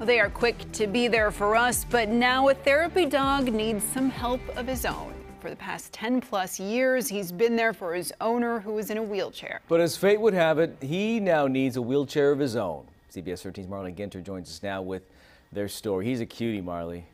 They are quick to be there for us, but now a therapy dog needs some help of his own. For the past 10+ years, he's been there for his owner, who is in a wheelchair. But as fate would have it, he now needs a wheelchair of his own. CBS 13's Marley Ginter joins us now with their story. He's a cutie, Marley.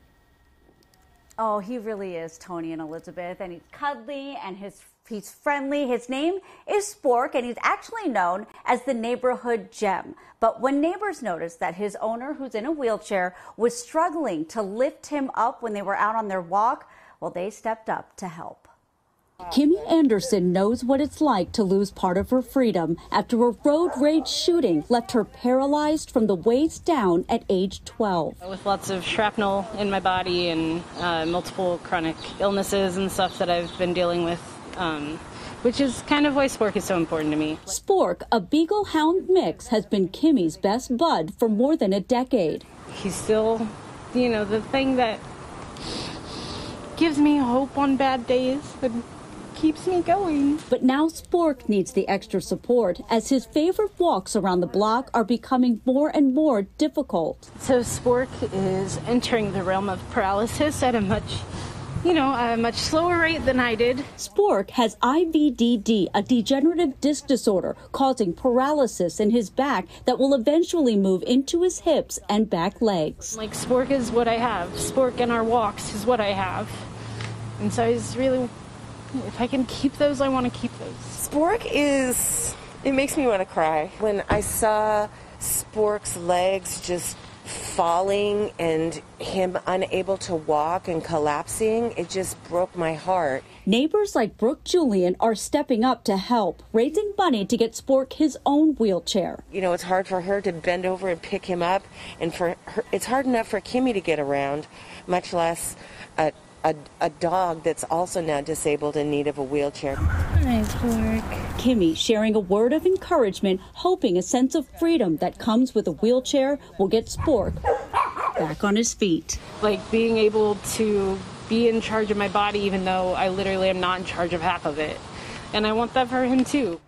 Oh, he really is, Tony and Elizabeth, and he's cuddly and he's friendly. His name is Spork, and he's actually known as the neighborhood gem. But when neighbors noticed that his owner, who's in a wheelchair, was struggling to lift him up when they were out on their walk, well, they stepped up to help. Kimmy Anderson knows what it's like to lose part of her freedom after a road rage shooting left her paralyzed from the waist down at age 12. With lots of shrapnel in my body and multiple chronic illnesses and stuff that I've been dealing with, which is kind of why Spork is so important to me. Spork, a Beagle Hound mix, has been Kimmy's best bud for more than a decade. He's still, the thing that gives me hope on bad days and keeps me going. But now Spork needs the extra support as his favorite walks around the block are becoming more and more difficult. So Spork is entering the realm of paralysis at a much slower rate than I did. Spork has IVDD, a degenerative disc disorder causing paralysis in his back that will eventually move into his hips and back legs. Like, Spork is what I have. Spork and our walks is what I have. And so he's really, if I can keep those, I want to keep those. Spork it makes me want to cry. When I saw Spork's legs just falling and him unable to walk and collapsing, it just broke my heart. Neighbors like Brooke Julian are stepping up to help, raising money to get Spork his own wheelchair. It's hard for her to bend over and pick him up, and it's hard enough for Kimmy to get around, much less a dog that's also now disabled in need of a wheelchair. Nice work. Kimmy sharing a word of encouragement, hoping a sense of freedom that comes with a wheelchair will get Spork back on his feet. Like, being able to be in charge of my body, even though I literally am not in charge of half of it. And I want that for him too.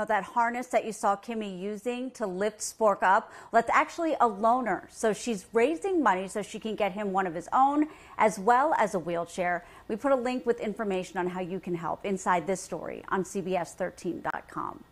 That harness that you saw Kimmy using to lift Spork up, well, that's actually a loaner. So she's raising money so she can get him one of his own, as well as a wheelchair. We put a link with information on how you can help inside this story on CBS13.com.